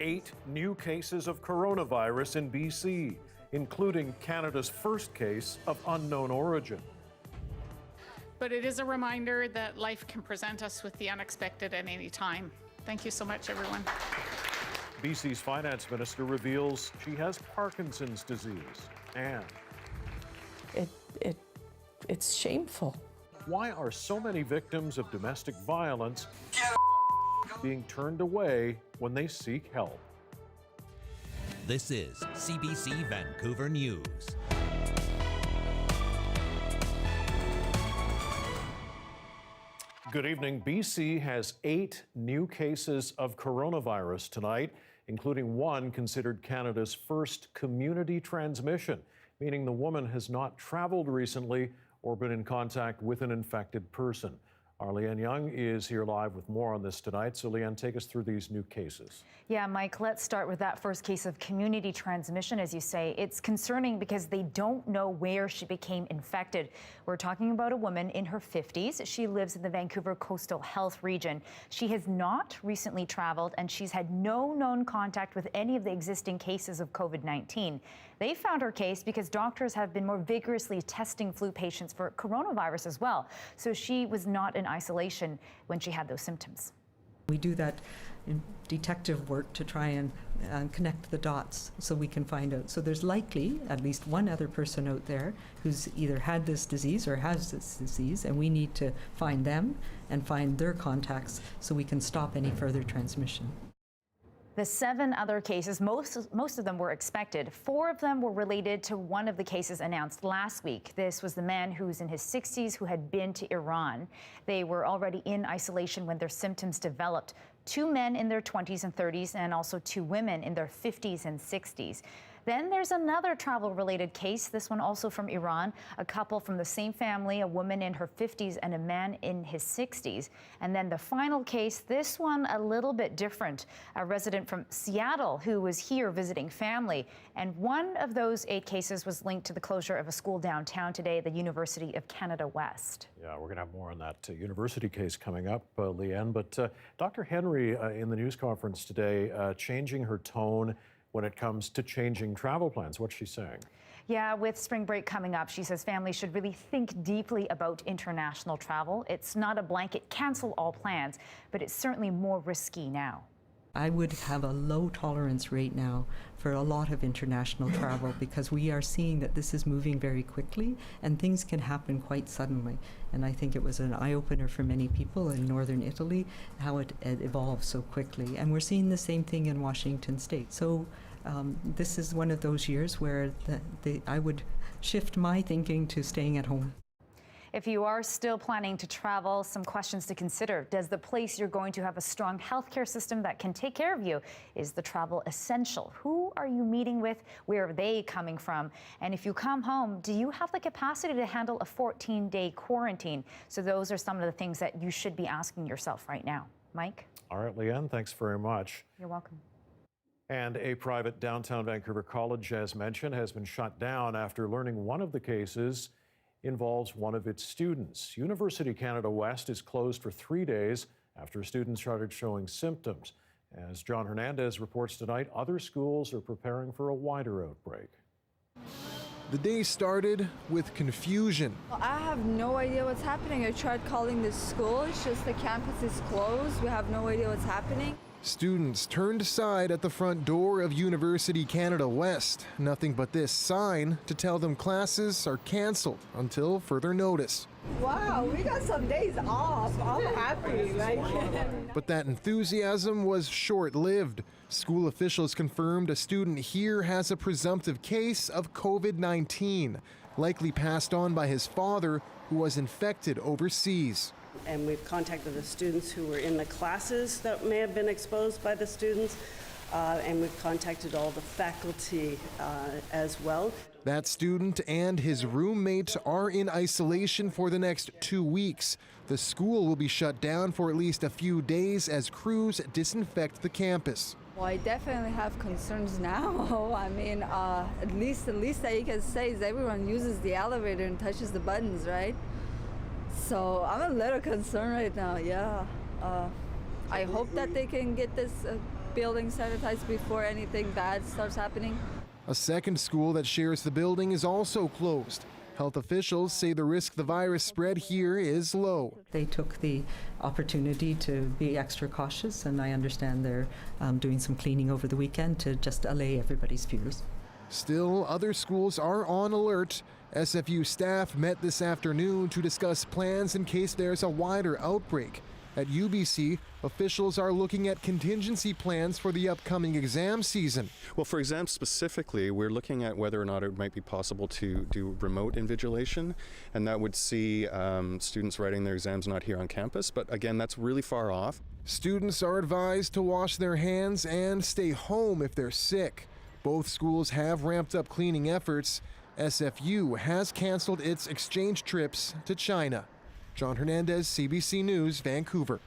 8 new cases of coronavirus in BC, including Canada's first case of unknown origin. But it is a reminder that life can present us with the unexpected at any time. Thank you so much, everyone. BC's finance minister reveals she has Parkinson's disease. And it's shameful. why are so many victims of domestic violence being turned away when they seek help? This is CBC Vancouver News. Good evening. BC has 8 new cases of coronavirus tonight, including one considered Canada's first community transmission, meaning the woman has not traveled recently or been in contact with an infected person. Our Leanne Young is here live with more on this tonight. So Leanne, take us through these new cases. Yeah, Mike, let's start with that first case of community transmission, as you say. It's concerning because they don't know where she became infected. We're talking about a woman in her 50s. She lives in the Vancouver Coastal Health region. She has not recently traveled, and she's had no known contact with any of the existing cases of COVID-19. They found her case because doctors have been more vigorously testing flu patients for coronavirus as well. So she was not in isolation when she had those symptoms. We do that in detective work to try and connect the dots so we can find out. So there's likely at least one other person out there who's either had this disease or has this disease, and we need to find them and find their contacts so we can stop any further transmission. The 7 other cases, most of them were expected. 4 of them were related to one of the cases announced last week. This was the man who's in his 60s who had been to Iran. They were already in isolation when their symptoms developed. 2 men in their 20s and 30s, and also 2 women in their 50s and 60s. Then there's another travel-related case, this one also from Iran, a couple from the same family, a woman in her 50s and a man in his 60s. And then the final case, this one a little bit different, a resident from Seattle who was here visiting family. And one of those 8 cases was linked to the closure of a school downtown today, the University of Canada West. Yeah, we're going to have more on that university case coming up, Leanne. But Dr. Henry, in the news conference today, changing her tone when it comes to changing travel plans. What's she saying? Yeah, with spring break coming up, she says families should really think deeply about international travel. It's not a blanket cancel all plans, but it's certainly more risky now. I would have a low tolerance rate now for a lot of international travel because we are seeing that this is moving very quickly and things can happen quite suddenly. And I think it was an eye-opener for many people in northern Italy, how it evolved so quickly. And we're seeing the same thing in Washington State. So this is one of those years where I would shift my thinking to staying at home. If you are still planning to travel, some questions to consider. Does the place you're going to have a strong healthcare system that can take care of you? Is the travel essential? Who are you meeting with? Where are they coming from? And if you come home, do you have the capacity to handle a 14-day quarantine? So those are some of the things that you should be asking yourself right now. Mike? All right, Leanne, thanks very much. You're welcome. And a private downtown Vancouver college, as mentioned, has been shut down after learning one of the cases involves one of its students. University Canada West is closed for 3 days after students started showing symptoms. As John Hernandez reports tonight, other schools are preparing for a wider outbreak. The day started with confusion. I have no idea what's happening. I tried calling the school. It's just the campus is closed. We have no idea what's happening. Students turned aside at the front door of University Canada West. Nothing but this sign to tell them classes are canceled until further notice. Wow, we got some days off. I'm happy. But that enthusiasm was short-lived. School officials confirmed a student here has a presumptive case of COVID-19, likely passed on by his father, who was infected overseas. And we've contacted the students who were in the classes that may have been exposed by the students, and we've contacted all the faculty as well. That student and his roommate are in isolation for the next 2 weeks. The school will be shut down for at least a few days as crews disinfect the campus. Well, I definitely have concerns now. I mean, at least that you can say is everyone uses the elevator and touches the buttons, right? So I'm a little concerned right now, yeah. I hope that they can get this building sanitized before anything bad starts happening. A second school that shares the building is also closed. Health officials say the risk the virus spread here is low. They took the opportunity to be extra cautious, and I understand they're doing some cleaning over the weekend to just allay everybody's fears. Still, other schools are on alert. SFU staff met this afternoon to discuss plans in case there's a wider outbreak. At UBC, officials are looking at contingency plans for the upcoming exam season. Well, for exams specifically, we're looking at whether or not it might be possible to do remote invigilation, and that would see students writing their exams not here on campus. But again, that's really far off. Students are advised to wash their hands and stay home if they're sick. Both schools have ramped up cleaning efforts. SFU has canceled its exchange trips to China. John Hernandez, CBC News, Vancouver.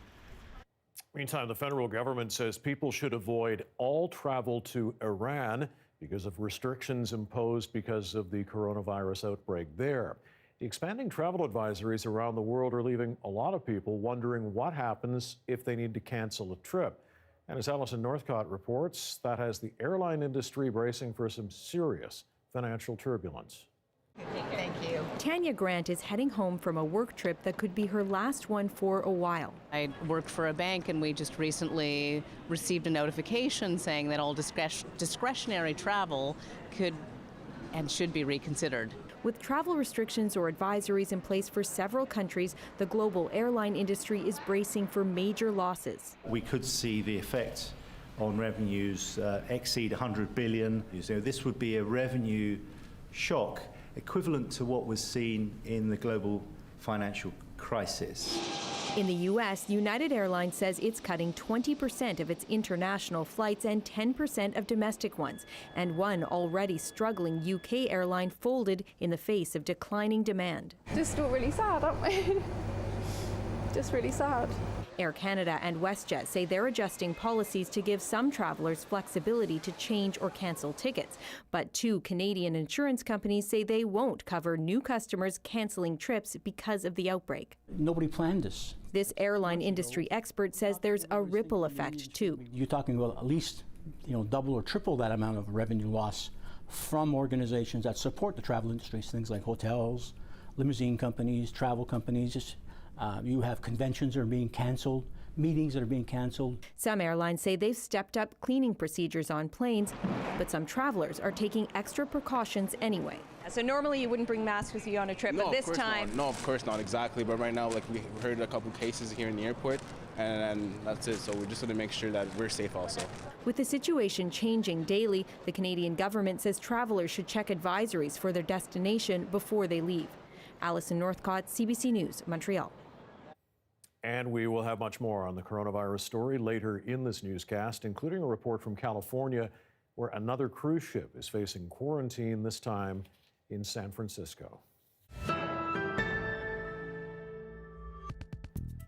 Meantime, the federal government says people should avoid all travel to Iran because of restrictions imposed because of the coronavirus outbreak there. The expanding travel advisories around the world are leaving a lot of people wondering what happens if they need to cancel a trip. And as Alison Northcott reports, that has the airline industry bracing for some serious financial turbulence. Thank you. Tanya Grant is heading home from a work trip that could be her last one for a while. I worked for a bank, and we just recently received a notification saying that all discretionary travel could and should be reconsidered. With travel restrictions or advisories in place for several countries, the global airline industry is bracing for major losses. We could see the effect on revenues exceed 100 billion. So this would be a revenue shock equivalent to what was seen in the global financial crisis. In the U.S., United Airlines says it's cutting 20% of its international flights and 10% of domestic ones. And one already struggling UK airline folded in the face of declining demand. Just feel really sad, aren't we? Just really sad. Air Canada and WestJet say they're adjusting policies to give some travelers flexibility to change or cancel tickets. But two Canadian insurance companies say they won't cover new customers canceling trips because of the outbreak. Nobody planned this. This airline industry expert says there's a ripple effect, too. You're talking about at least, double or triple that amount of revenue loss from organizations that support the travel industry, things like hotels, limousine companies, travel companies. You have conventions that are being canceled, meetings that are being canceled. Some airlines say they've stepped up cleaning procedures on planes, but some travelers are taking extra precautions anyway. So normally you wouldn't bring masks with you on a trip, but this time... No, of course not, exactly. But right now, we heard a couple cases here in the airport, and that's it. So we just want to make sure that we're safe also. With the situation changing daily, the Canadian government says travelers should check advisories for their destination before they leave. Alison Northcott, CBC News, Montreal. And we will have much more on the coronavirus story later in this newscast, including a report from California where another cruise ship is facing quarantine, this time in San Francisco.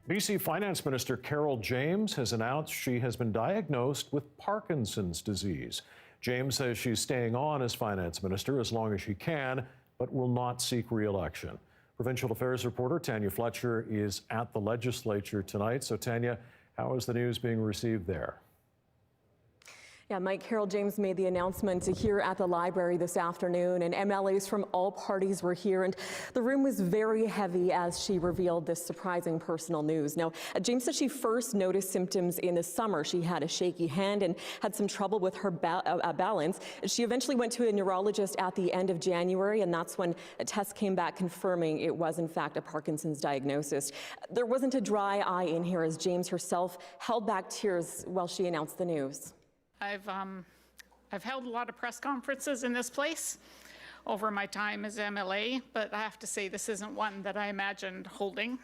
BC Finance Minister Carol James has announced she has been diagnosed with Parkinson's disease. James says she's staying on as finance minister as long as she can, but will not seek re-election. Provincial Affairs reporter Tanya Fletcher is at the legislature tonight. So Tanya, how is the news being received there? Yeah, Mike, Carol James made the announcement here at the library this afternoon, and MLAs from all parties were here, and the room was very heavy as she revealed this surprising personal news. Now, James said she first noticed symptoms in the summer. She had a shaky hand and had some trouble with her balance. She eventually went to a neurologist at the end of January, and that's when a test came back confirming it was, in fact, a Parkinson's diagnosis. There wasn't a dry eye in here as James herself held back tears while she announced the news. I've held a lot of press conferences in this place over my time as MLA, but I have to say this isn't one that I imagined holding.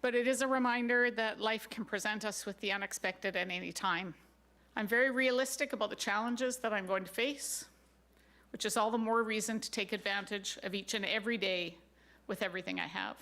But it is a reminder that life can present us with the unexpected at any time. I'm very realistic about the challenges that I'm going to face, which is all the more reason to take advantage of each and every day with everything I have.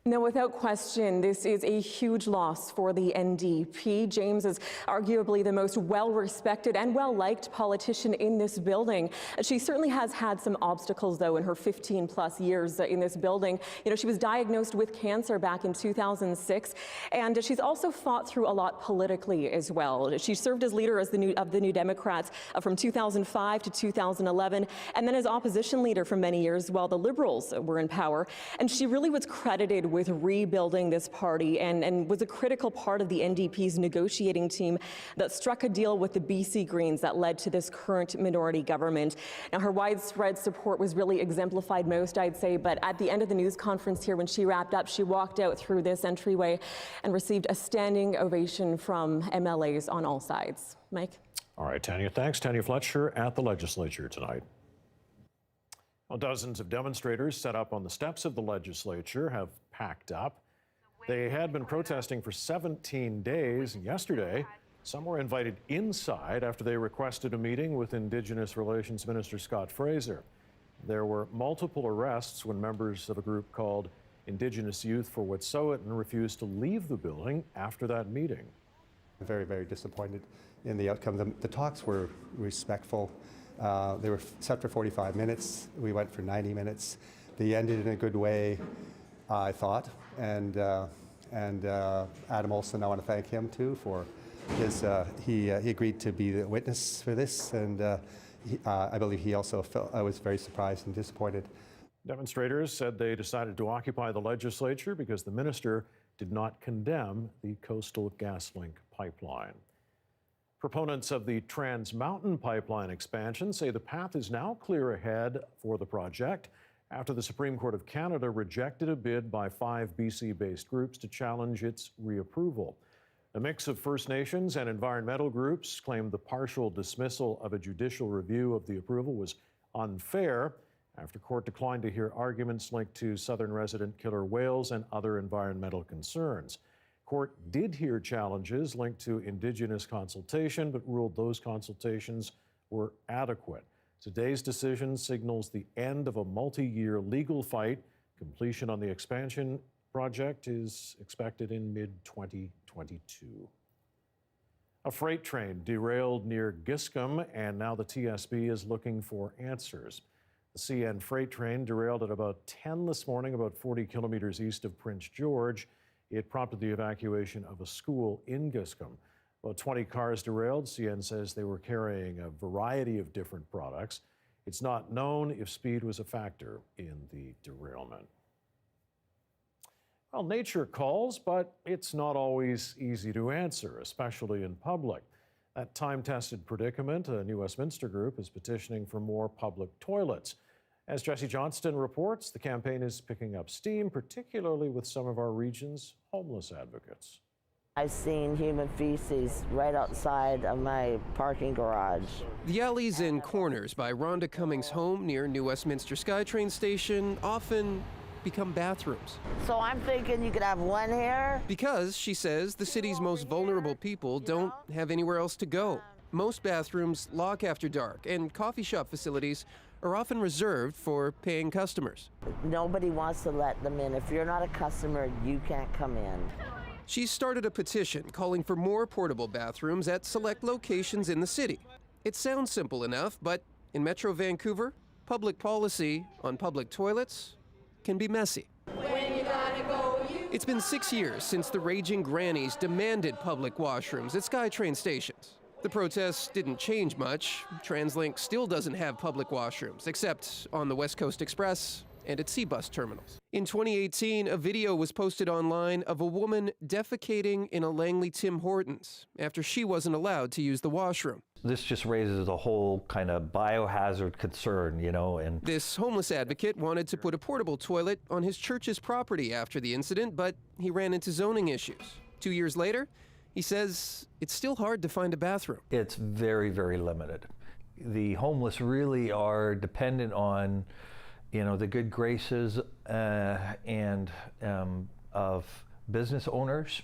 Now, without question, this is a huge loss for the NDP. James is arguably the most well-respected and well-liked politician in this building. She certainly has had some obstacles, though, in her 15-plus years in this building. You know, she was diagnosed with cancer back in 2006, and she's also fought through a lot politically as well. She served as leader of the New Democrats from 2005 to 2011, and then as opposition leader for many years while the Liberals were in power. And she really was credited with rebuilding this party and was a critical part of the NDP's negotiating team that struck a deal with the BC Greens that led to this current minority government. Now, her widespread support was really exemplified most, I'd say, but at the end of the news conference here, when she wrapped up, she walked out through this entryway and received a standing ovation from MLAs on all sides. Mike? All right, Tanya, thanks. Tanya Fletcher at the legislature tonight. Well, dozens of demonstrators set up on the steps of the legislature have packed up. They had been protesting for 17 days, and yesterday, some were invited inside after they requested a meeting with Indigenous Relations Minister Scott Fraser. There were multiple arrests when members of a group called Indigenous Youth for Wet'suwet'en refused to leave the building after that meeting. Very, very disappointed in the outcome. The talks were respectful. They were set for 45 minutes. We went for 90 minutes. They ended in a good way, I thought. And Adam Olson, I want to thank him too for his. He agreed to be the witness for this, and I believe he also felt. I was very surprised and disappointed. Demonstrators said they decided to occupy the legislature because the minister did not condemn the Coastal GasLink pipeline. Proponents of the Trans Mountain Pipeline expansion say the path is now clear ahead for the project after the Supreme Court of Canada rejected a bid by 5 BC-based groups to challenge its reapproval. A mix of First Nations and environmental groups claimed the partial dismissal of a judicial review of the approval was unfair after court declined to hear arguments linked to southern resident killer whales and other environmental concerns. Court did hear challenges linked to Indigenous consultation, but ruled those consultations were adequate. Today's decision signals the end of a multi-year legal fight. Completion on the expansion project is expected in mid-2022. A freight train derailed near Giscombe, and now the TSB is looking for answers. The CN freight train derailed at about 10 this morning, about 40 kilometers east of Prince George. It prompted the evacuation of a school in Giscombe. About 20 cars derailed. CN says they were carrying a variety of different products. It's not known if speed was a factor in the derailment. Well, nature calls, but it's not always easy to answer, especially in public. That time-tested predicament, a New Westminster group is petitioning for more public toilets. As Jesse Johnston reports, the campaign is picking up steam, particularly with some of our region's homeless advocates. I've seen human feces right outside of my parking garage. The alleys and corners by Rhonda Cummings' home near New Westminster SkyTrain station often become bathrooms. So I'm thinking you could have one here. Because, she says, the city's most vulnerable people don't have anywhere else to go. Most bathrooms lock after dark, and coffee shop facilities are often reserved for paying customers. Nobody wants to let them in. If you're not a customer, you can't come in. She's started a petition calling for more portable bathrooms at select locations in the city. It sounds simple enough, but in Metro Vancouver, public policy on public toilets can be messy. It's been 6 years since the raging grannies demanded public washrooms at SkyTrain stations. The protests didn't change much. TransLink still doesn't have public washrooms, except on the West Coast Express and at C-Bus terminals. In 2018, a video was posted online of a woman defecating in a Langley Tim Hortons after she wasn't allowed to use the washroom. This just raises a whole kind of biohazard concern, you know, and this homeless advocate wanted to put a portable toilet on his church's property after the incident, but he ran into zoning issues. 2 years later, he says it's still hard to find a bathroom. It's very, very limited. The homeless really are dependent on, you know, the good graces of business owners.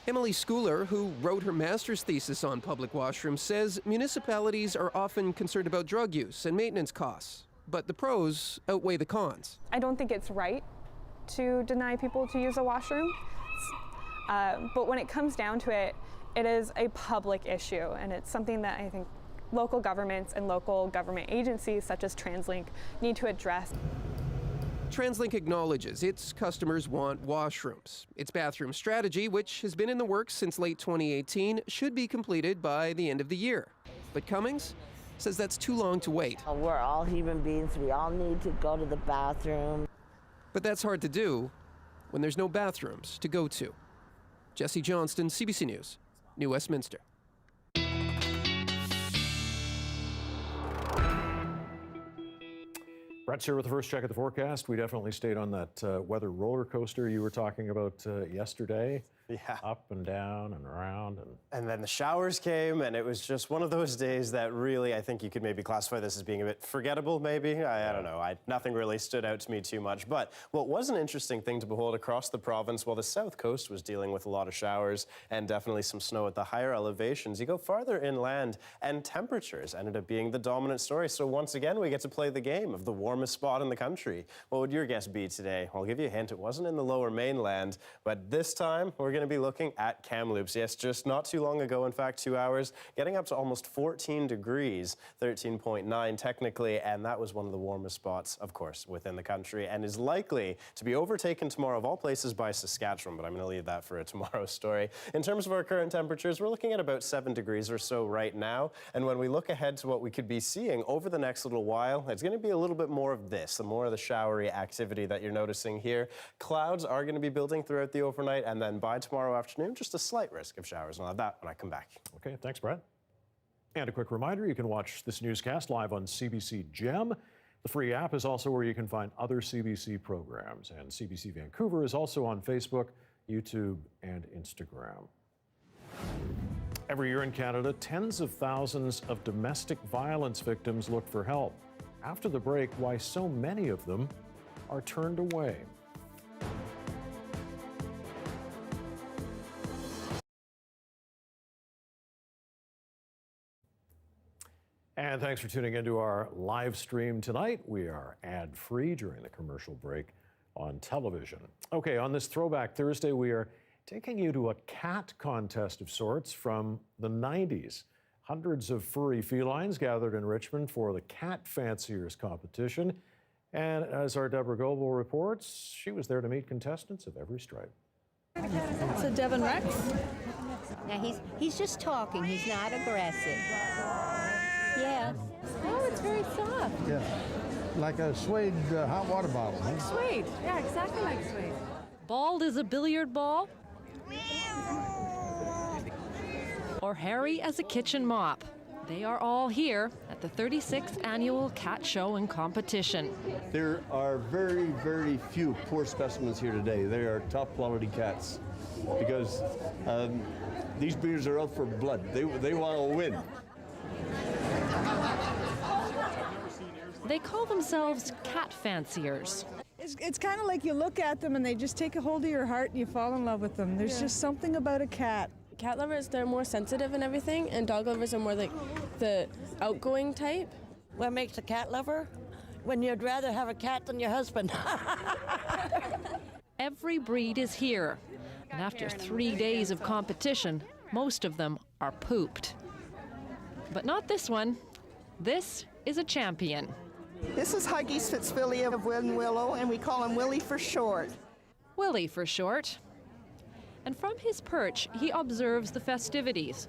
Emily Schooler, who wrote her master's thesis on public washrooms, says municipalities are often concerned about drug use and maintenance costs, but the pros outweigh the cons. I don't think it's right to deny people to use a washroom. But when it comes down to it, it is a public issue, and it's something that I think local governments and local government agencies such as TransLink need to address. TransLink acknowledges its customers want washrooms. Its bathroom strategy, which has been in the works since late 2018, should be completed by the end of the year. But Cummings says that's too long to wait. We're all human beings. We all need to go to the bathroom. But that's hard to do when there's no bathrooms to go to. Jesse Johnston, CBC News, New Westminster. Brett's here with the first check of the forecast. We definitely stayed on that weather roller coaster you were talking about yesterday. Yeah. Up and down and around. And then the showers came, and it was just one of those days that really, I think you could maybe classify this as being a bit forgettable, maybe. I don't know. Nothing really stood out to me too much. But what was an interesting thing to behold across the province, while the south coast was dealing with a lot of showers and definitely some snow at the higher elevations, you go farther inland, and temperatures ended up being the dominant story. So once again, we get to play the game of the warmest spot in the country. What would your guess be today? I'll give you a hint. It wasn't in the lower mainland, but this time we're going to be looking at Kamloops. Yes, just not too long ago, in fact, 2 hours, getting up to almost 14 degrees, 13.9 technically, and that was one of the warmest spots, of course, within the country, and is likely to be overtaken tomorrow, of all places, by Saskatchewan, but I'm going to leave that for a tomorrow story. In terms of our current temperatures, we're looking at about 7 degrees or so right now, and when we look ahead to what we could be seeing over the next little while, it's going to be a little bit more of this, the more of the showery activity that you're noticing here. Clouds are going to be building throughout the overnight, and then by tomorrow afternoon, just a slight risk of showers. I'll have that when I come back. Okay, thanks, Brett. And a quick reminder, you can watch this newscast live on CBC Gem. The free app is also where you can find other CBC programs. And CBC Vancouver is also on Facebook, YouTube, and Instagram. Every year in Canada, tens of thousands of domestic violence victims look for help. After the break, why so many of them are turned away. And thanks for tuning into our live stream tonight. We are ad-free during the commercial break on television. Okay, on this Throwback Thursday, we are taking you to a cat contest of sorts from the 90s. Hundreds of furry felines gathered in Richmond for the Cat Fanciers competition. And as our Deborah Goebel reports, she was there to meet contestants of every stripe. So Devin Rex? Now he's just talking, he's not aggressive. Yes. Oh, it's very soft. Yeah, like a suede hot water bottle. Like suede. Yeah, exactly like suede. Bald as a billiard ball? Or hairy as a kitchen mop? They are all here at the 36th Annual Cat Show and Competition. There are very, very few poor specimens here today. They are top quality cats because these breeders are out for blood. They want to win. They call themselves cat fanciers. It's kind of like you look at them and they just take a hold of your heart and you fall in love with them. There's just something about a cat. Cat lovers, they're more sensitive and everything, and dog lovers are more like the outgoing type. What makes a cat lover? When you'd rather have a cat than your husband. Every breed is here, and after 3 days of competition, most of them are pooped. But not this one. This is a champion. This is Huggies Fitzwilliam of Willow, and we call him Willie for short. Willie for short. And from his perch, he observes the festivities.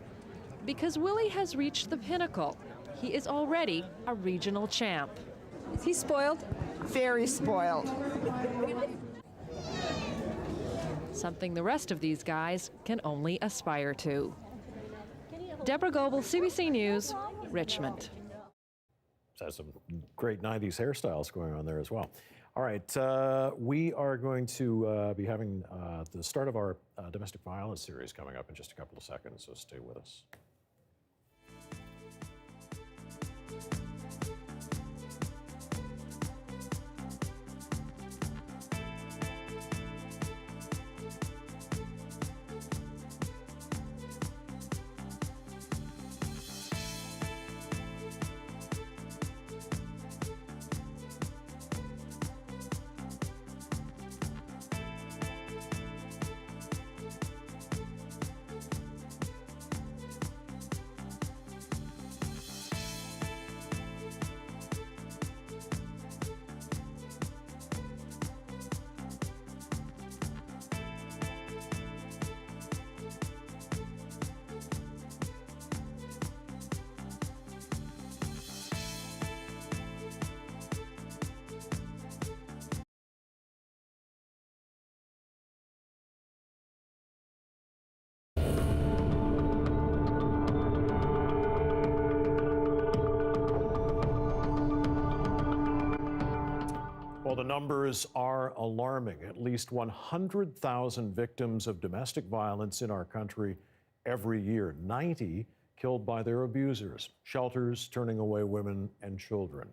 Because Willie has reached the pinnacle, he is already a regional champ. Is he spoiled? Very spoiled. Something the rest of these guys can only aspire to. Deborah Goebel, CBC News, Richmond. Has some great 90s hairstyles going on there as well. All right, we are going to be having the start of our domestic violence series coming up in just a couple of seconds, so stay with us. numbers are alarming. At least 100,000 victims of domestic violence in our country every year, 90 killed by their abusers, shelters turning away women and children.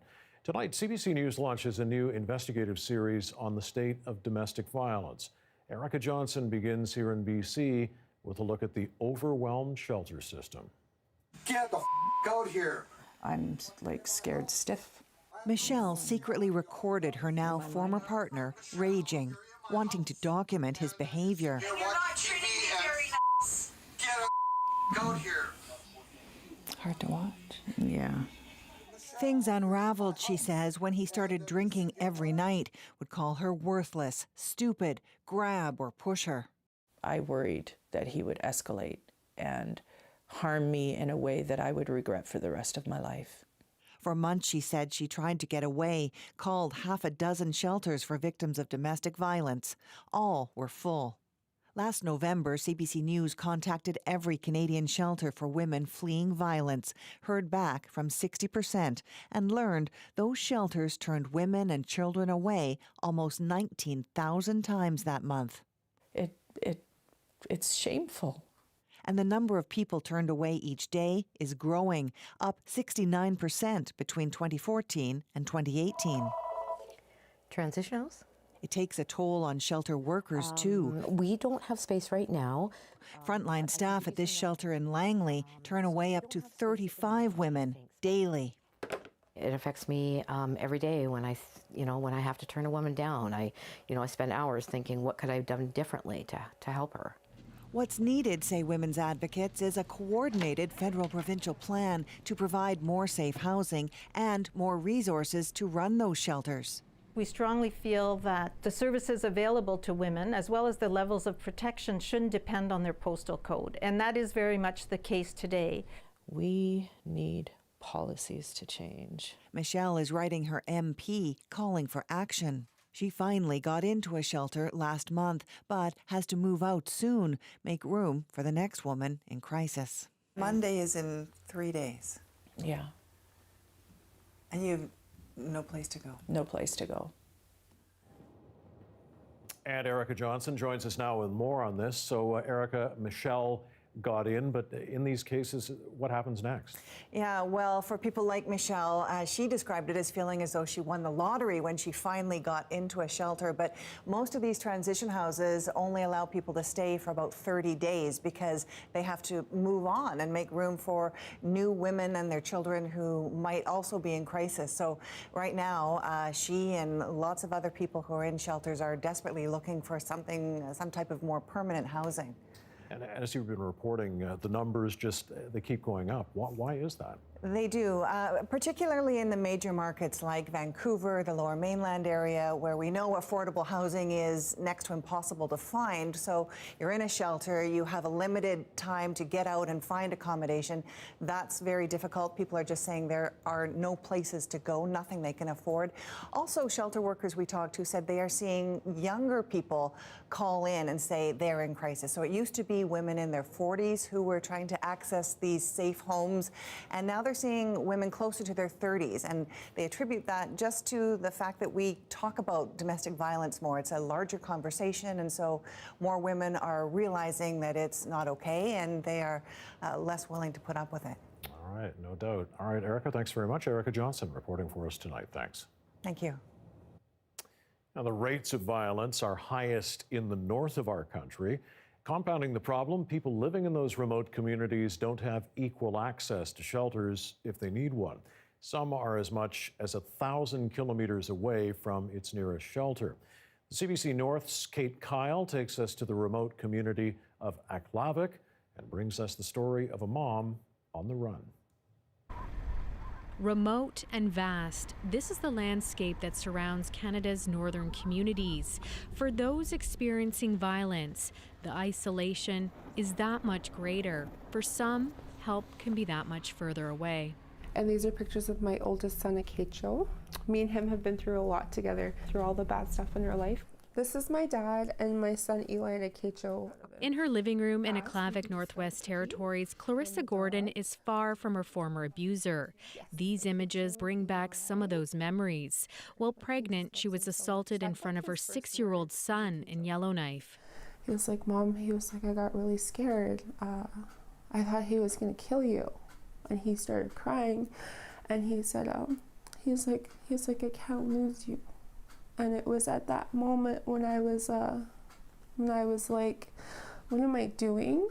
Tonight, CBC News launches a new investigative series on the state of domestic violence. Erica Johnson begins here in BC with a look at the overwhelmed shelter system. Get the out here. I'm like scared stiff. Michelle secretly recorded her now former partner raging, wanting to document his behavior. You're not treating me very nice. Get out here. Hard to watch. Yeah. Things unraveled, she says, when he started drinking every night, would call her worthless, stupid, grab or push her. I worried that he would escalate and harm me in a way that I would regret for the rest of my life. For months, she said, she tried to get away, called half a dozen shelters for victims of domestic violence. All were full. Last November, CBC News contacted every Canadian shelter for women fleeing violence, heard back from 60%, and learned those shelters turned women and children away almost 19,000 times that month. It's shameful. And the number of people turned away each day is growing, up 69% between 2014 and 2018. Transitionals? It takes a toll on shelter workers, too. We don't have space right now. Frontline staff at this shelter in Langley turn away up to 35 women daily. It affects me every day when I have to turn a woman down. I spend hours thinking, what could I have done differently to help her? What's needed, say women's advocates, is a coordinated federal-provincial plan to provide more safe housing and more resources to run those shelters. We strongly feel that the services available to women, as well as the levels of protection, shouldn't depend on their postal code. And that is very much the case today. We need policies to change. Michelle is writing her MP, calling for action. She finally got into a shelter last month, but has to move out soon, make room for the next woman in crisis. Monday is in 3 days. Yeah. And you have no place to go. No place to go. And Erica Johnson joins us now with more on this. So, Erica, Michelle got in, but in these cases, what happens next? Yeah, well, for people like Michelle, she described it as feeling as though she won the lottery when she finally got into a shelter. But most of these transition houses only allow people to stay for about 30 days because they have to move on and make room for new women and their children who might also be in crisis. So right now, she and lots of other people who are in shelters are desperately looking for some type of more permanent housing. And as you've been reporting, the numbers they keep going up. Why is that? They do, particularly in the major markets like Vancouver, the Lower Mainland area, where we know affordable housing is next to impossible to find. So you're in a shelter, you have a limited time to get out and find accommodation. That's very difficult. People are just saying there are no places to go, nothing they can afford. Also, shelter workers we talked to said they are seeing younger people call in and say they're in crisis. So it used to be women in their 40s who were trying to access these safe homes, and now they're seeing women closer to their 30s, and they attribute that just to the fact that we talk about domestic violence more. It's a larger conversation, and so more women are realizing that it's not okay, and they are less willing to put up with it. All right, no doubt. All right, Erica, thanks very much. Erica Johnson reporting for us tonight. Thanks. Thank you. Now, the rates of violence are highest in the north of our country. Compounding the problem, people living in those remote communities don't have equal access to shelters if they need one. Some are as much as 1,000 kilometers away from its nearest shelter. The CBC North's Kate Kyle takes us to the remote community of Aklavik and brings us the story of a mom on the run. Remote and vast, this is the landscape that surrounds Canada's northern communities. For those experiencing violence, the isolation is that much greater. For some, help can be that much further away. And these are pictures of my oldest son, Akecho. Me and him have been through a lot together, through all the bad stuff in our life. This is my dad and my son Eli and Akecho. In her living room in Aklavik, Northwest Territories, Clarissa Gordon is far from her former abuser. These images bring back some of those memories. While pregnant, she was assaulted in front of her 6-year-old son in Yellowknife. He was like, Mom, I got really scared. I thought he was going to kill you. And he started crying. And he said, he's like, I can't lose you. And it was at that moment when I was like, what am I doing?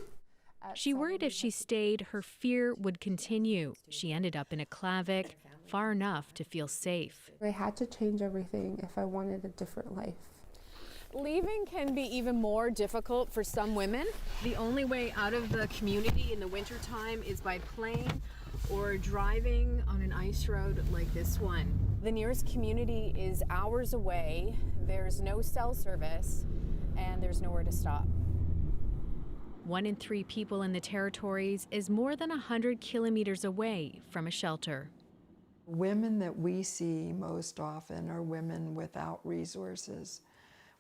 She worried if she stayed, her fear would continue. She ended up in Aklavik, far enough to feel safe. I had to change everything if I wanted a different life. Leaving can be even more difficult for some women. The only way out of the community in the wintertime is by plane or driving on an ice road like this one. The nearest community is hours away, there's no cell service, and there's nowhere to stop. 1 in 3 people in the territories is more than 100 kilometers away from a shelter. Women that we see most often are women without resources,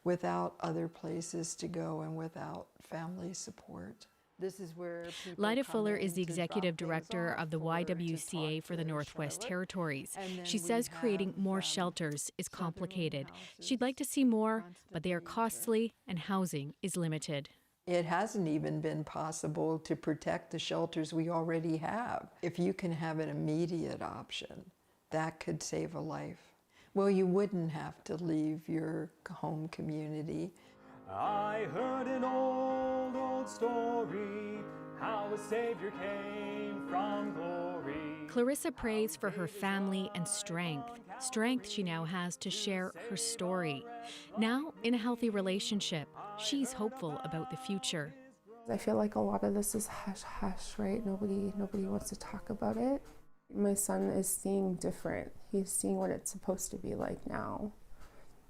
without other places to go, and without family support. This is where Lyda Fuller is the executive director of the YWCA for the Northwest Territories. She says creating more shelters is complicated. She'd like to see more, but they are costly and housing is limited. It hasn't even been possible to protect the shelters we already have. If you can have an immediate option, that could save a life. Well, you wouldn't have to leave your home community. I heard an old story, how a Savior came from glory. Clarissa prays for her family and strength she now has to share her story. Now, in a healthy relationship, she's hopeful about the future. I feel like a lot of this is hush-hush, right? Nobody wants to talk about it. My son is seeing different. He's seeing what it's supposed to be like now.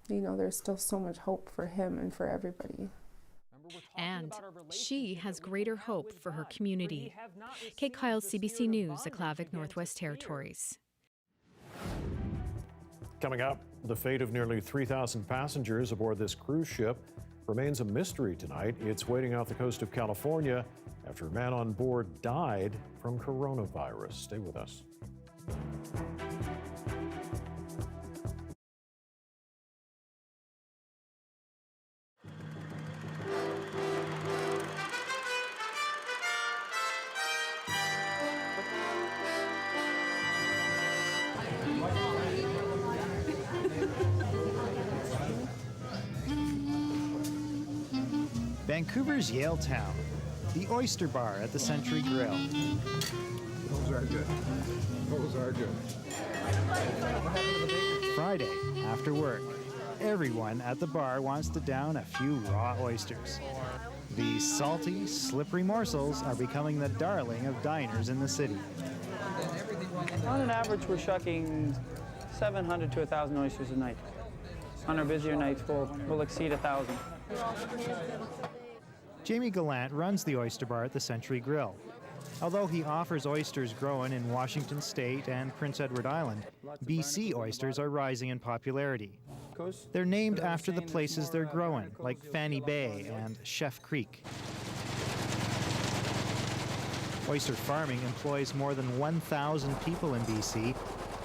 You know, there's still so much hope for him and for everybody. And she has greater hope for her community. Kate Kyle, CBC News, Aklavik, Northwest Territories. Coming up, the fate of nearly 3,000 passengers aboard this cruise ship remains a mystery tonight. It's waiting off the coast of California after a man on board died from coronavirus. Stay with us. Vancouver's Yaletown, the Oyster Bar at the Century Grill. Those are good. Those are good. Friday, after work, everyone at the bar wants to down a few raw oysters. These salty, slippery morsels are becoming the darling of diners in the city. On an average, we're shucking 700 to 1,000 oysters a night. On our busier nights, we'll exceed 1,000. Jamie Gallant runs the Oyster Bar at the Century Grill. Although he offers oysters grown in Washington State and Prince Edward Island, BC oysters are rising in popularity. They're named after the places they're growing, like Fanny Bay and Chef Creek. Oyster farming employs more than 1,000 people in BC,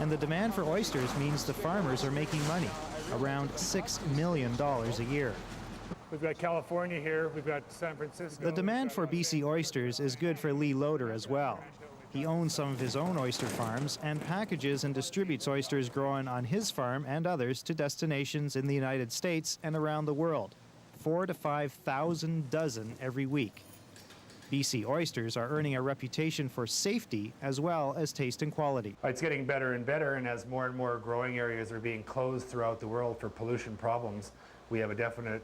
and the demand for oysters means the farmers are making money, around $6 million a year. We've got California here, we've got San Francisco. The demand for BC oysters is good for Lee Loader as well. He owns some of his own oyster farms and packages and distributes oysters grown on his farm and others to destinations in the United States and around the world, 4,000 to 5,000 dozen every week. BC oysters are earning a reputation for safety as well as taste and quality. It's getting better and better, and as more and more growing areas are being closed throughout the world for pollution problems, we have a definite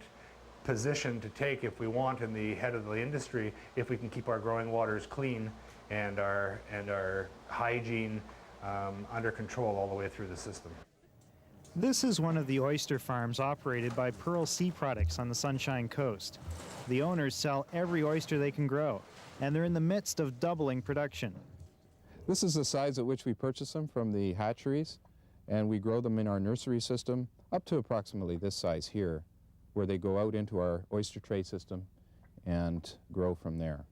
position to take if we want in the head of the industry, if we can keep our growing waters clean and our hygiene under control all the way through the system. This is one of the oyster farms operated by Pearl Sea Products on the Sunshine Coast. The owners sell every oyster they can grow, and they're in the midst of doubling production. This is the size at which we purchase them from the hatcheries, and we grow them in our nursery system up to approximately this size here. where they go out into our oyster tray system and grow from there.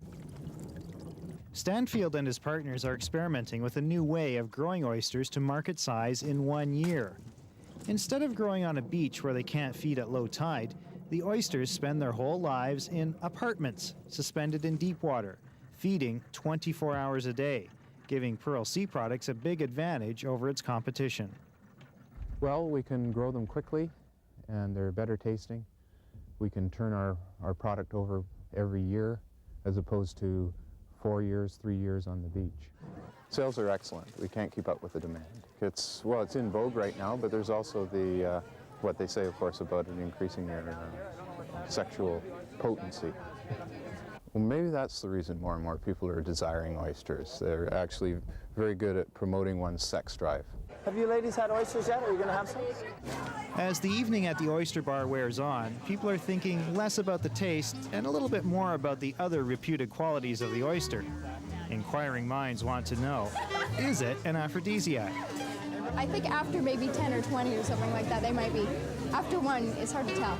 Stanfield and his partners are experimenting with a new way of growing oysters to market size in 1 year. Instead of growing on a beach where they can't feed at low tide, the oysters spend their whole lives in apartments suspended in deep water, feeding 24 hours a day, giving Pearl Sea Products a big advantage over its competition. Well, we can grow them quickly and they're better tasting. We can turn our product over every year as opposed to 4 years, 3 years on the beach. Sales are excellent. We can't keep up with the demand. It's in vogue right now, but there's also the, what they say, of course, about it increasing their sexual potency. Well, maybe that's the reason more and more people are desiring oysters. They're actually very good at promoting one's sex drive. Have you ladies had oysters yet? Are you going to have some? As the evening at the oyster bar wears on, people are thinking less about the taste and a little bit more about the other reputed qualities of the oyster. Inquiring minds want to know, is it an aphrodisiac? I think after maybe 10 or 20 or something like that, they might be. After one, it's hard to tell.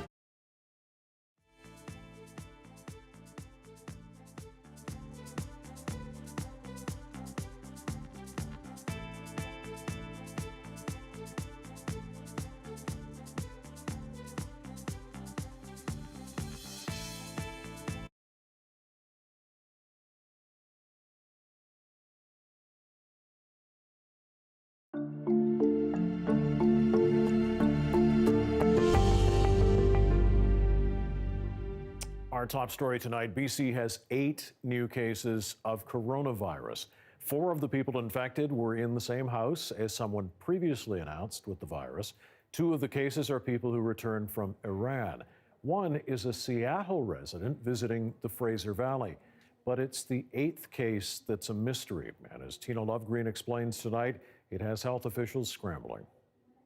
Our top story tonight, BC has 8 new cases of coronavirus. 4 of the people infected were in the same house as someone previously announced with the virus. 2 of the cases are people who returned from Iran. 1 is a Seattle resident visiting the Fraser Valley. But it's the 8th case that's a mystery. And as Tina Lovegreen explains tonight, it has health officials scrambling.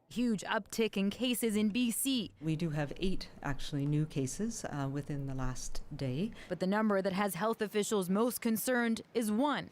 Huge uptick in cases in BC. We do have 8 actually new cases within the last day. But the number that has health officials most concerned is one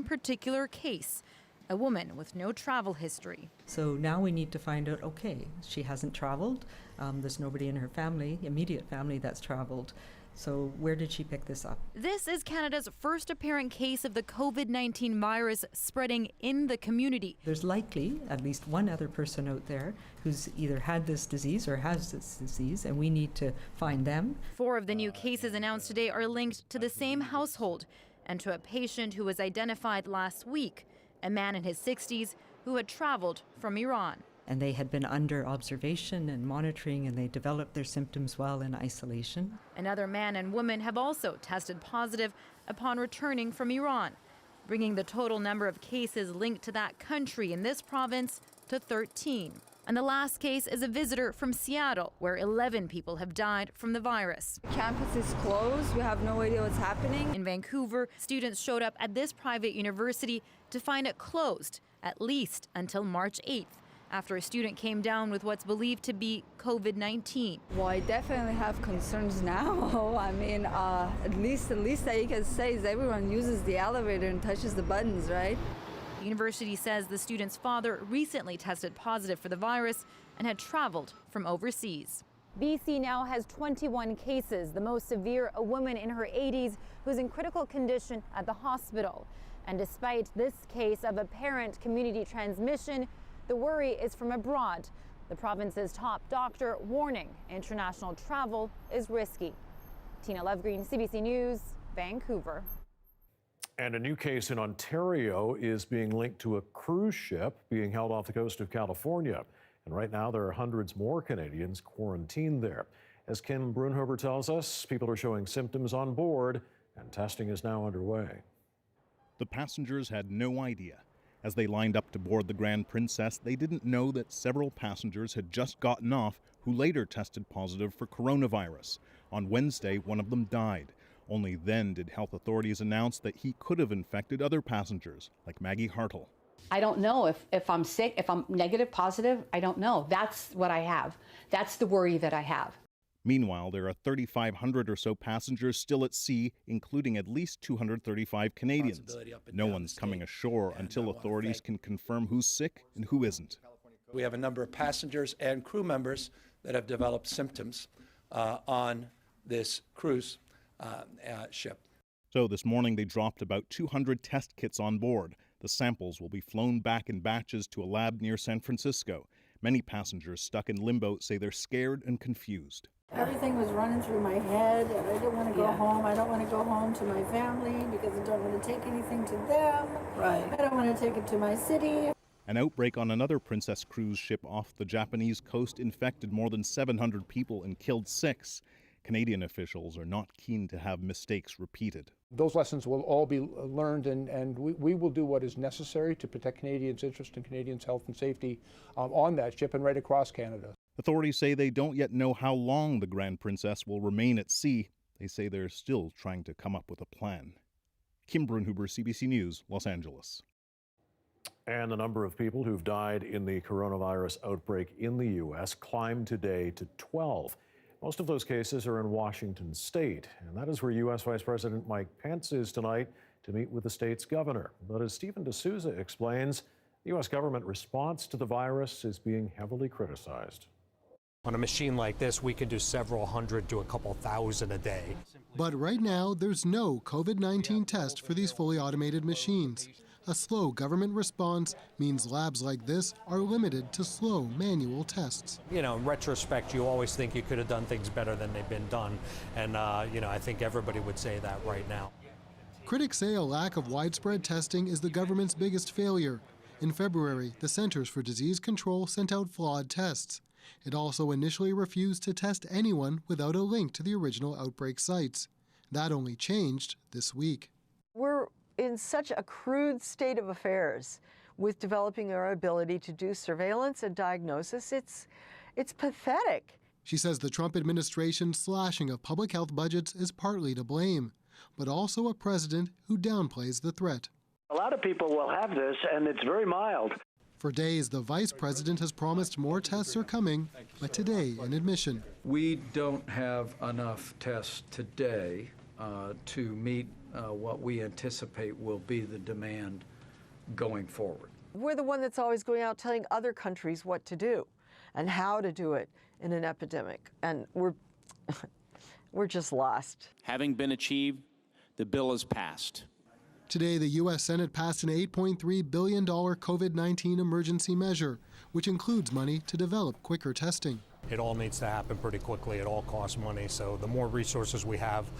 particular case, a woman with no travel history. So now we need to find out, okay, she hasn't traveled. There's nobody in her family, immediate family, that's traveled. So where did she pick this up? This is Canada's first apparent case of the COVID-19 virus spreading in the community. There's likely at least one other person out there who's either had this disease or has this disease, and we need to find them. 4 of the new cases announced today are linked to the same household and to a patient who was identified last week, a man in his 60s who had traveled from Iran. And they had been under observation and monitoring, and they developed their symptoms while in isolation. Another man and woman have also tested positive upon returning from Iran, bringing the total number of cases linked to that country in this province to 13. And the last case is a visitor from Seattle, where 11 people have died from the virus. Campus is closed. We have no idea what's happening. In Vancouver, students showed up at this private university to find it closed, at least until March 8th. After a student came down with what's believed to be COVID-19. Well, I definitely have concerns now. I mean, at least that you can say is everyone uses the elevator and touches the buttons, right? The university says the student's father recently tested positive for the virus and had traveled from overseas. BC now has 21 cases, the most severe a woman in her 80s who's in critical condition at the hospital. And despite this case of apparent community transmission, the worry is from abroad. The province's top doctor warning international travel is risky. Tina Lovegreen, CBC News, Vancouver. And a new case in Ontario is being linked to a cruise ship being held off the coast of California. And right now there are hundreds more Canadians quarantined there. As Ken Brunhofer tells us, people are showing symptoms on board and testing is now underway. The passengers had no idea. As they lined up to board the Grand Princess, they didn't know that several passengers had just gotten off who later tested positive for coronavirus. On Wednesday, one of them died. Only then did health authorities announce that he could have infected other passengers, like Maggie Hartle. I don't know if I'm sick, if I'm negative, positive, I don't know. That's what I have. That's the worry that I have. Meanwhile, there are 3,500 or so passengers still at sea, including at least 235 Canadians. No one's coming ashore until authorities can confirm who's sick and who isn't. We have a number of passengers and crew members that have developed symptoms. on this cruise ship. So this morning they dropped about 200 test kits on board. The samples will be flown back in batches to a lab near San Francisco. Many passengers stuck in limbo say they're scared and confused. Everything was running through my head, and I didn't want to go home. I don't want to go home to my family because I don't want to take anything to them. Right. I don't want to take it to my city. An outbreak on another Princess cruise ship off the Japanese coast infected more than 700 people and killed 6. Canadian officials are not keen to have mistakes repeated. Those lessons will all be learned, and we will do what is necessary to protect Canadians' interest and Canadians' health and safety on that ship and right across Canada. Authorities say they don't yet know how long the Grand Princess will remain at sea. They say they're still trying to come up with a plan. Kim Brunhuber, CBC News, Los Angeles. And the number of people who've died in the coronavirus outbreak in the U.S. climbed today to 12. Most of those cases are in Washington state, and that is where U.S. Vice President Mike Pence is tonight to meet with the state's governor. But as Stephen D'Souza explains, the U.S. government response to the virus is being heavily criticized. On a machine like this, we could do several hundred to a couple thousand a day. But right now, there's no COVID-19 test for these fully automated machines. A slow government response means labs like this are limited to slow manual tests. You know, in retrospect, you always think you could have done things better than they've been done. And, I think everybody would say that right now. Critics say a lack of widespread testing is the government's biggest failure. In February, the Centers for Disease Control sent out flawed tests. It also initially refused to test anyone without a link to the original outbreak sites. That only changed this week. We're in such a crude state of affairs with developing our ability to do surveillance and diagnosis. It's pathetic. She says the Trump administration's slashing of public health budgets is partly to blame, but also a president who downplays the threat. A lot of people will have this, and it's very mild. For days, the vice president has promised more tests are coming, but today, an admission. We don't have enough tests today to meet what we anticipate will be the demand going forward. We're the one that's always going out telling other countries what to do and how to do it in an epidemic, and we're just lost. Having been achieved, the bill is passed. Today, the U.S. Senate passed an $8.3 billion COVID-19 emergency measure, which includes money to develop quicker testing. It all needs to happen pretty quickly. It all costs money. So the more resources we have,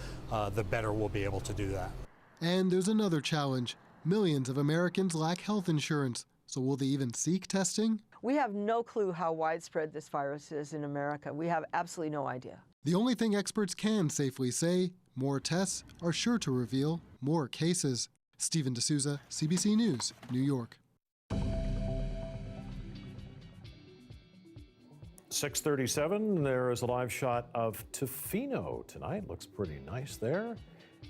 the better we'll be able to do that. And there's another challenge. Millions of Americans lack health insurance. So will they even seek testing? We have no clue how widespread this virus is in America. We have absolutely no idea. The only thing experts can safely say, more tests are sure to reveal more cases. Stephen D'Souza, CBC News, New York. 6:37, there is a live shot of Tofino tonight. Looks pretty nice there.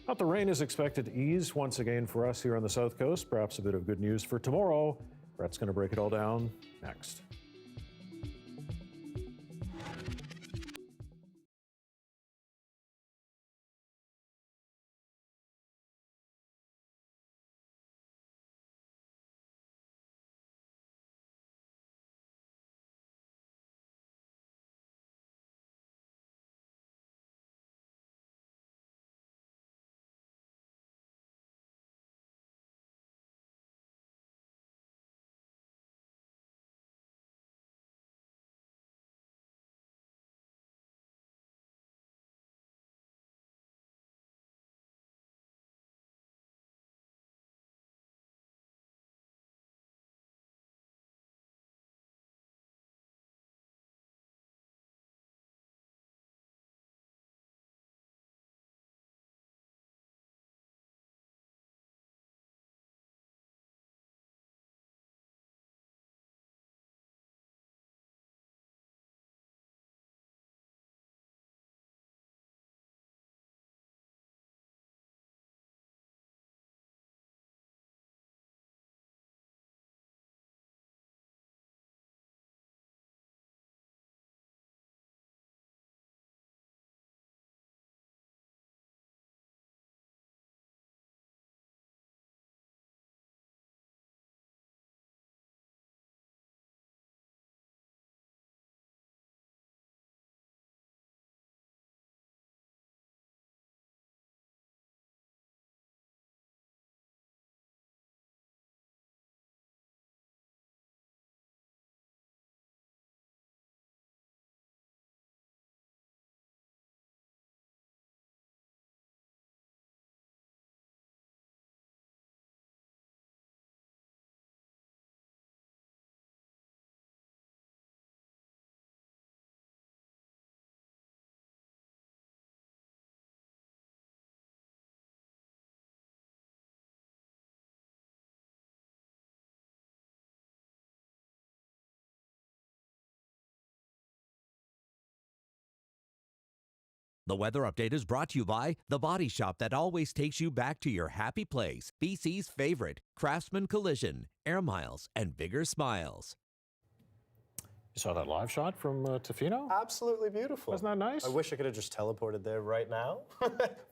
But the rain is expected to ease once again for us here on the South Coast. Perhaps a bit of good news for tomorrow. Brett's going to break it all down next. The weather update is brought to you by The Body Shop that always takes you back to your happy place. BC's favorite, Craftsman Collision, Air Miles, and Bigger Smiles. You saw that live shot from Tofino? Absolutely beautiful. Wasn't that nice? I wish I could have just teleported there right now.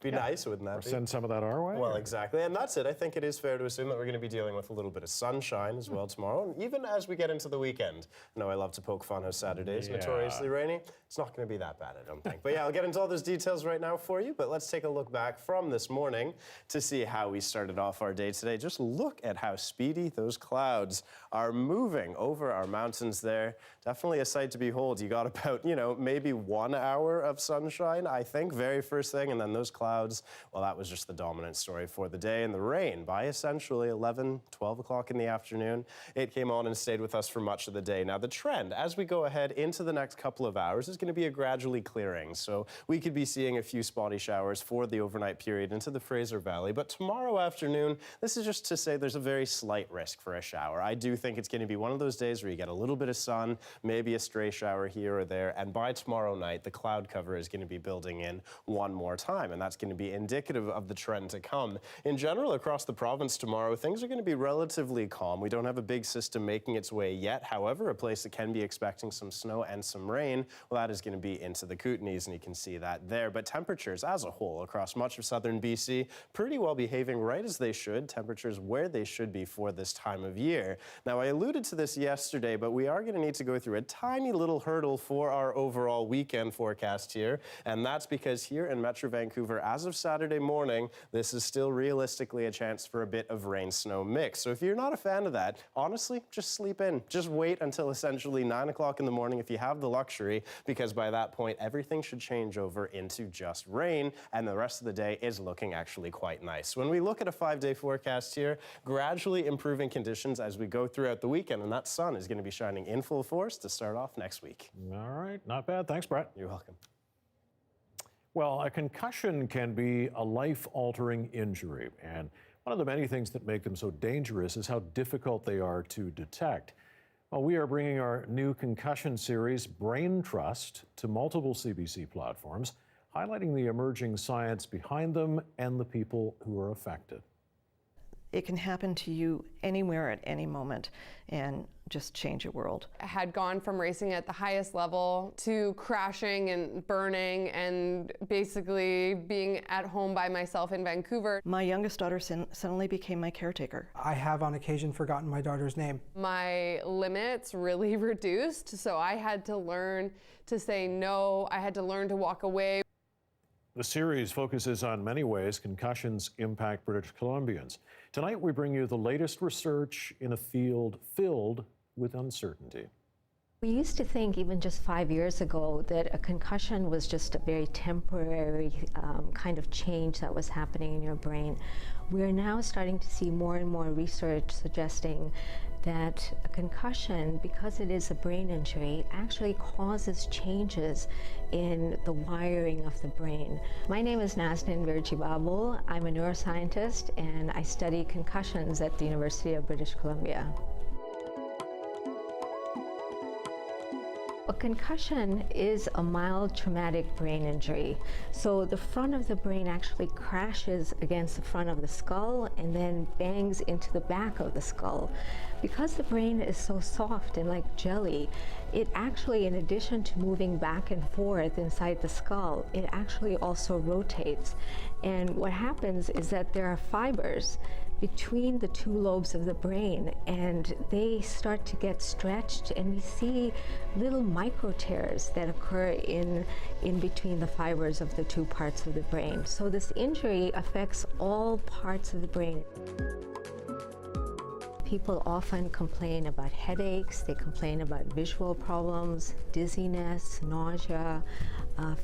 Be nice, wouldn't that Or be? send some of that our way? Well, exactly. And that's it. I think it is fair to assume that we're going to be dealing with a little bit of sunshine as well tomorrow, and even as we get into the weekend. I know I love to poke fun how Saturday's notoriously rainy. It's not going to be that bad, I don't think. But yeah, I'll get into all those details right now for you, but let's take a look back from this morning to see how we started off our day today. Just look at how speedy those clouds are moving over our mountains there. Definitely a sight to behold. You got about, maybe 1 hour of sunshine, I think, very first thing, and then those clouds, well, that was just the dominant story for the day. And the rain, by essentially 11, 12 o'clock in the afternoon, it came on and stayed with us for much of the day. Now, the trend, as we go ahead into the next couple of hours, is going to be a gradually clearing. So we could be seeing a few spotty showers for the overnight period into the Fraser Valley. But tomorrow afternoon, this is just to say there's a very slight risk for a shower. I do think it's going to be one of those days where you get a little bit of sun, maybe a stray shower here or there, and by tomorrow night, the cloud cover is going to be building in one more time, and that's going to be indicative of the trend to come. In general, across the province tomorrow, things are going to be relatively calm. We don't have a big system making its way yet. However, a place that can be expecting some snow and some rain, well, that is going to be into the Kootenays, and you can see that there. But temperatures as a whole across much of southern BC, pretty well behaving right as they should. Temperatures where they should be for this time of year. Now, I alluded to this yesterday, but we are going to need to go through a tiny little hurdle for our overall weekend forecast here, and that's because here in Metro Vancouver, as of Saturday morning, this is still realistically a chance for a bit of rain-snow mix. So if you're not a fan of that, honestly, just sleep in. Just wait until essentially 9 o'clock in the morning if you have the luxury, because by that point, everything should change over into just rain, and the rest of the day is looking actually quite nice. When we look at a 5-day forecast here, gradually improving conditions as we go throughout the weekend, and that sun is going to be shining in full force to start off next week. All right, not bad. Thanks, Brett. You're welcome. Well, a concussion can be a life-altering injury, and one of the many things that make them so dangerous is how difficult they are to detect. Well, we are bringing our new concussion series, Brain Trust, to multiple CBC platforms, highlighting the emerging science behind them and the people who are affected. It can happen to you anywhere at any moment and just change your world. I had gone from racing at the highest level to crashing and burning and basically being at home by myself in Vancouver. My youngest daughter suddenly became my caretaker. I have on occasion forgotten my daughter's name. My limits really reduced, so I had to learn to say no. I had to learn to walk away. The series focuses on many ways concussions impact British Columbians. Tonight, we bring you the latest research in a field filled with uncertainty. We used to think, even just 5 years ago, that a concussion was just a very temporary kind of change that was happening in your brain. We're now starting to see more and more research suggesting that a concussion, because it is a brain injury, actually causes changes in the wiring of the brain. My name is Nazanin Virji-Babul. I'm a neuroscientist and I study concussions at the University of British Columbia. A concussion is a mild traumatic brain injury. So the front of the brain actually crashes against the front of the skull and then bangs into the back of the skull. Because the brain is so soft and like jelly, it actually, in addition to moving back and forth inside the skull, it actually also rotates. And what happens is that there are fibers between the two lobes of the brain, and they start to get stretched, and we see little micro tears that occur in between the fibers of the two parts of the brain. So this injury affects all parts of the brain. People often complain about headaches, they complain about visual problems, dizziness, nausea,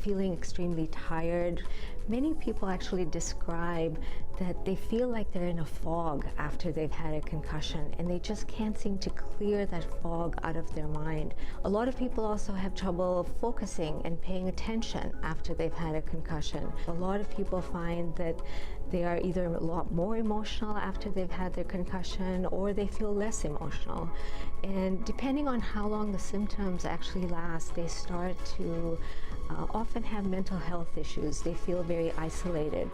feeling extremely tired. Many people actually describe that they feel like they're in a fog after they've had a concussion, and they just can't seem to clear that fog out of their mind. A lot of people also have trouble focusing and paying attention after they've had a concussion. A lot of people find that they are either a lot more emotional after they've had their concussion, or they feel less emotional. And depending on how long the symptoms actually last, they start to often have mental health issues. They feel very isolated.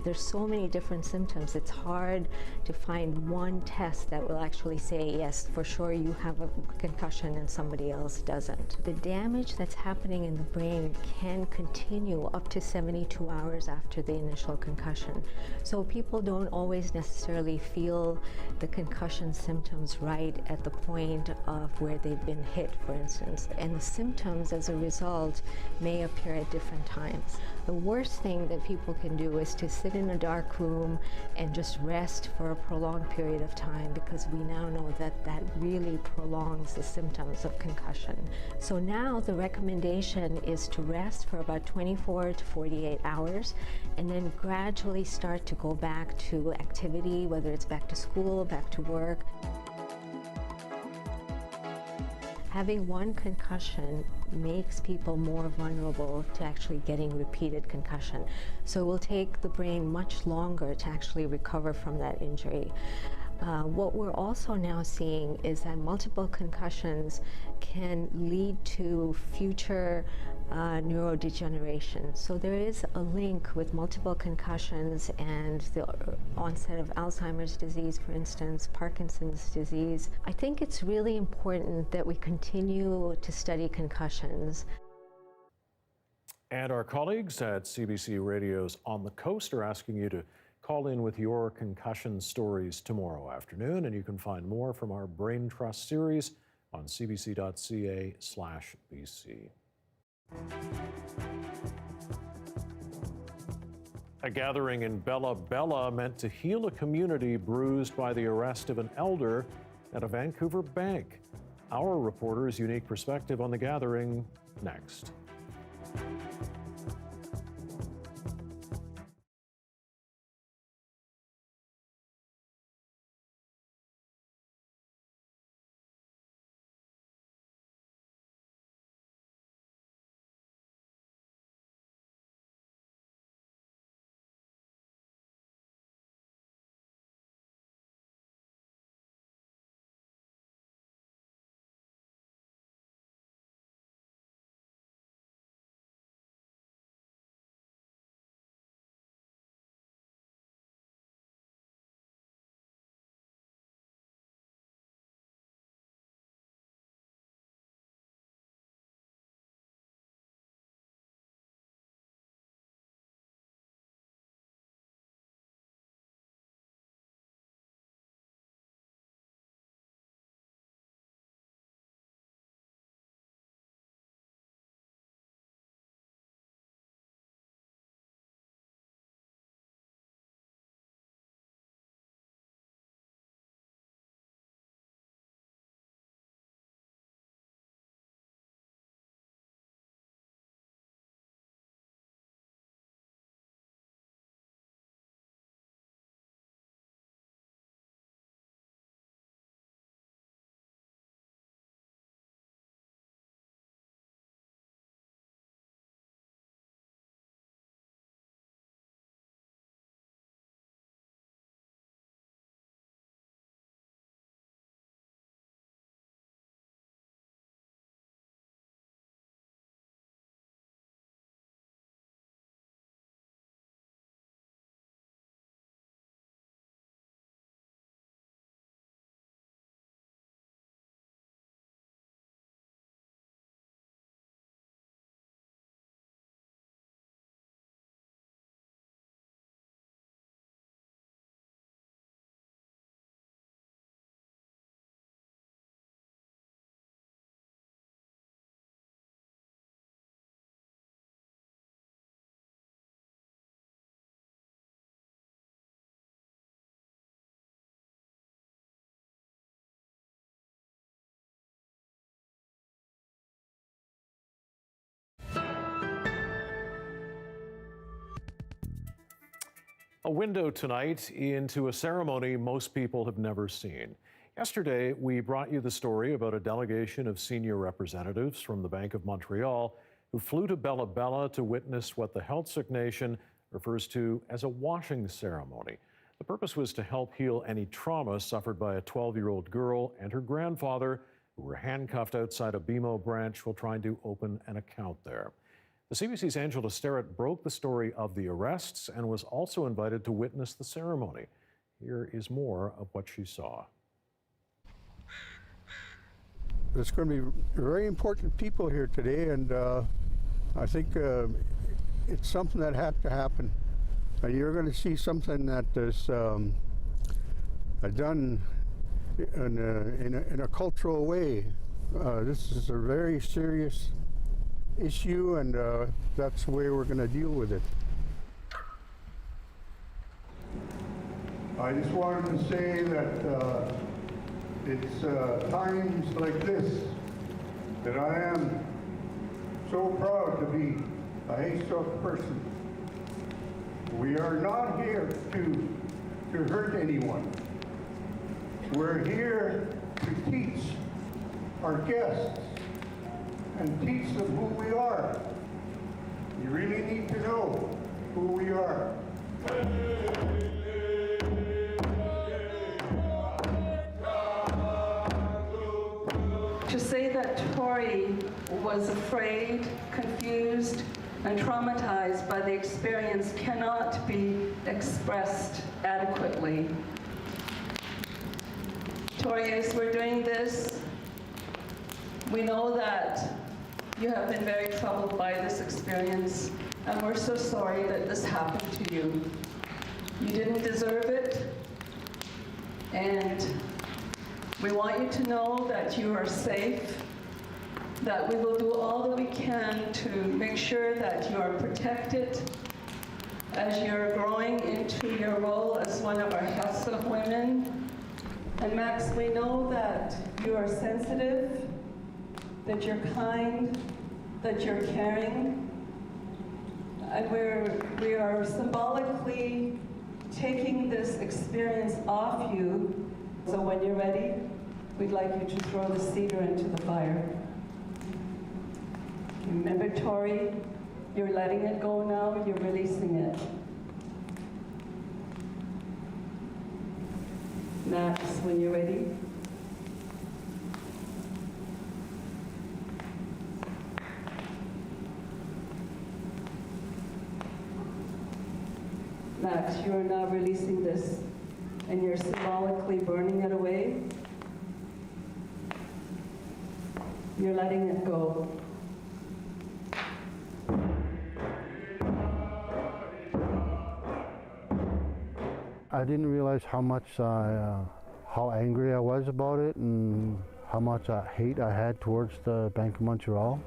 There's so many different symptoms. It's hard to find one test that will actually say, yes, for sure you have a concussion and somebody else doesn't. The damage that's happening in the brain can continue up to 72 hours after the initial concussion. So people don't always necessarily feel the concussion symptoms right at the point of where they've been hit, for instance. And the symptoms as a result may appear at different times. The worst thing that people can do is to sit in a dark room and just rest for a prolonged period of time, because we now know that that really prolongs the symptoms of concussion. So now the recommendation is to rest for about 24 to 48 hours and then gradually start to go back to activity, whether it's back to school, back to work. Having one concussion makes people more vulnerable to actually getting repeated concussion. So it will take the brain much longer to actually recover from that injury. What we're also now seeing is that multiple concussions can lead to future neurodegeneration. So there is a link with multiple concussions and the onset of Alzheimer's disease, for instance, Parkinson's disease. I think it's really important that we continue to study concussions. And our colleagues at CBC Radio's On the Coast are asking you to call in with your concussion stories tomorrow afternoon, and you can find more from our Brain Trust series on cbc.ca/BC. A gathering in Bella Bella meant to heal a community bruised by the arrest of an elder at a Vancouver bank. Our reporter's unique perspective on the gathering next. A window tonight into a ceremony most people have never seen. Yesterday, we brought you the story about a delegation of senior representatives from the Bank of Montreal who flew to Bella Bella to witness what the Health-Sick Nation refers to as a washing ceremony. The purpose was to help heal any trauma suffered by a 12-year-old girl and her grandfather who were handcuffed outside a BMO branch while trying to open an account there. The CBC's Angela Sterrett broke the story of the arrests and was also invited to witness the ceremony. Here is more of what she saw. There's going to be very important people here today, and I think it's something that had to happen. You're going to see something that is done in a cultural way. This is a very serious issue, and that's the way we're going to deal with it. I just wanted to say that it's times like this that I am so proud to be a Haystock person. We are not here to hurt anyone. We're here to teach our guests and teach them who we are. You really need to know who we are. To say that Tori was afraid, confused, and traumatized by the experience cannot be expressed adequately. Tori, as we're doing this, we know that you have been very troubled by this experience, and we're so sorry that this happened to you. You didn't deserve it, and we want you to know that you are safe, that we will do all that we can to make sure that you are protected as you're growing into your role as one of our Hesla women. And Max, we know that you are sensitive, that you're kind, that you're caring, and we are symbolically taking this experience off you. So when you're ready, we'd like you to throw the cedar into the fire. Remember, Tori, you're letting it go now, you're releasing it. Max, when you're ready. Max, you are now releasing this, and you're symbolically burning it away. You're letting it go. I didn't realize how angry I was about it and how much hate I had towards the Bank of Montreal.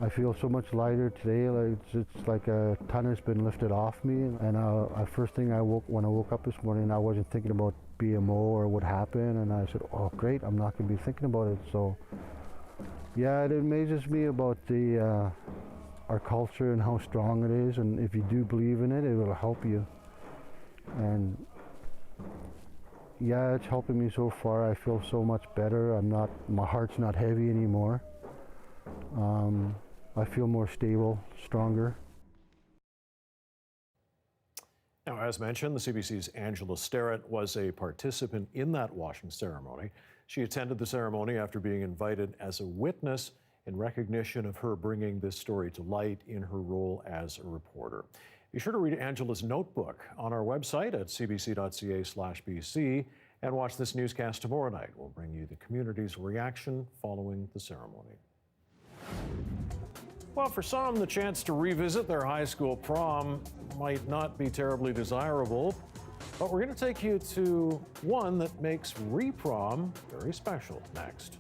I feel so much lighter today. It's like a ton has been lifted off me. And first thing when I woke up this morning, I wasn't thinking about BMO or what happened. And I said, oh great, I'm not going to be thinking about it. So yeah, it amazes me about our culture and how strong it is. And if you do believe in it, it will help you. And yeah, it's helping me so far. I feel so much better. My heart's not heavy anymore. I feel more stable, stronger. Now, as mentioned, the CBC's Angela Sterrett was a participant in that washing ceremony. She attended the ceremony after being invited as a witness in recognition of her bringing this story to light in her role as a reporter. Be sure to read Angela's notebook on our website at cbc.ca/BC and watch this newscast tomorrow night. We'll bring you the community's reaction following the ceremony. Well, for some, the chance to revisit their high school prom might not be terribly desirable, but we're going to take you to one that makes re-prom very special next.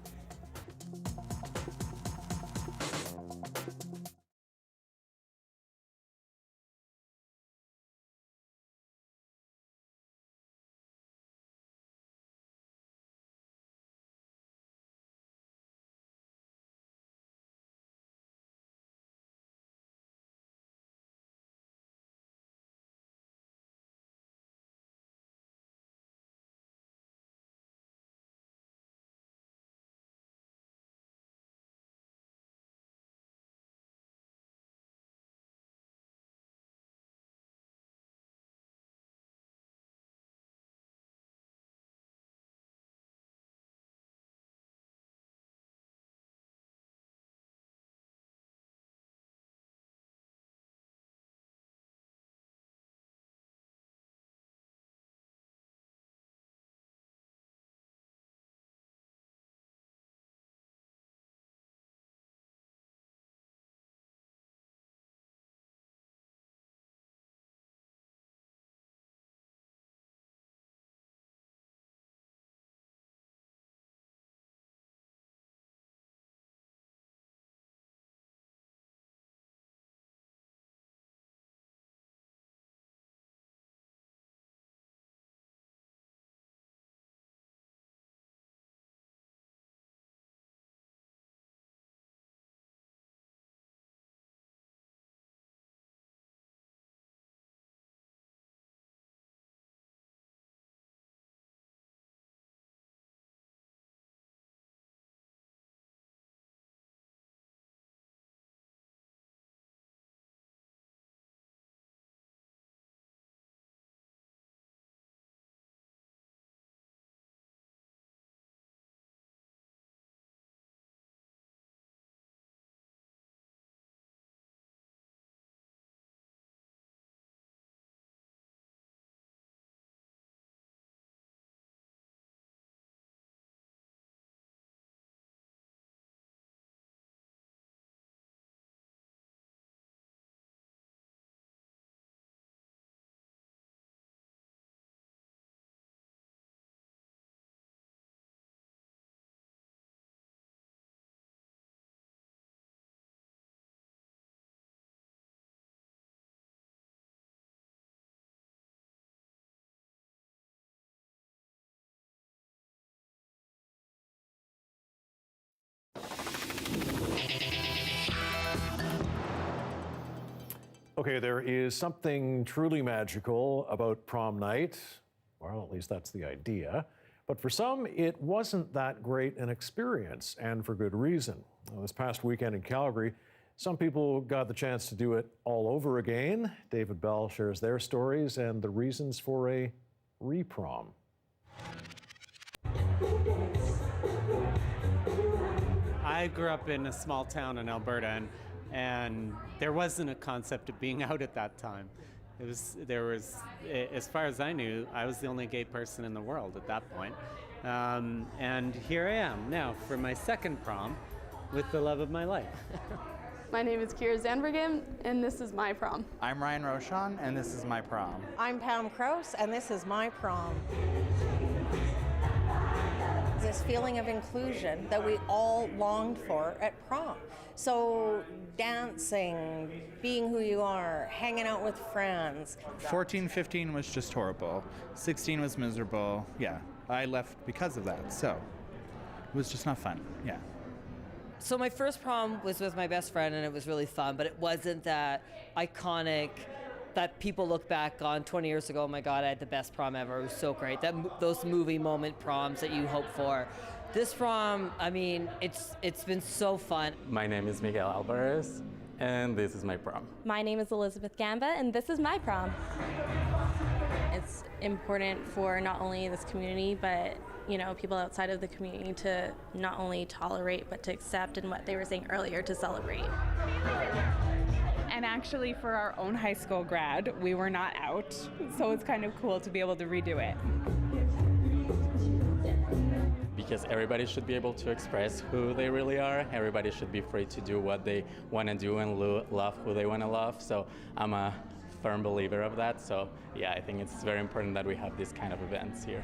Okay, there is something truly magical about prom night. Well, at least that's the idea. But for some, it wasn't that great an experience, and for good reason. Well, this past weekend in Calgary, some people got the chance to do it all over again. David Bell shares their stories and the reasons for a re-prom. I grew up in a small town in Alberta, and there wasn't a concept of being out at that time. As far as I knew, I was the only gay person in the world at that point. And here I am now for my second prom with the love of my life. My name is Kira Zandbergen, and this is my prom. I'm Ryan Rochon, and this is my prom. I'm Pam Krause, and this is my prom. This feeling of inclusion that we all longed for at prom. So dancing, being who you are, hanging out with friends. 14, 15 was just horrible. 16 was miserable. Yeah, I left because of that, so it was just not fun, yeah. So my first prom was with my best friend, and it was really fun, but it wasn't that iconic that people look back on 20 years ago, oh my God, I had the best prom ever. It was so great. Those movie moment proms that you hope for. This prom, I mean, it's been so fun. My name is Miguel Alvarez, and this is my prom. My name is Elizabeth Gamba, and this is my prom. It's important for not only this community, but people outside of the community to not only tolerate, but to accept, and what they were saying earlier, to celebrate. And actually, for our own high school grad, we were not out, so it's kind of cool to be able to redo it. Because everybody should be able to express who they really are. Everybody should be free to do what they want to do and love who they want to love. So I'm a firm believer of that. So yeah, I think it's very important that we have these kind of events here.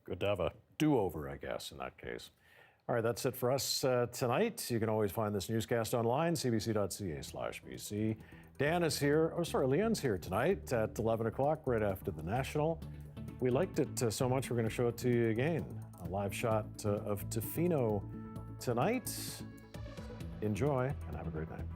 Good to have a do-over, I guess, in that case. All right, that's it for us tonight. You can always find this newscast online, cbc.ca/BC. Dan is here, Leon's here tonight at 11 o'clock, right after the National. We liked it so much, we're going to show it to you again. A live shot of Tofino tonight. Enjoy, and have a great night.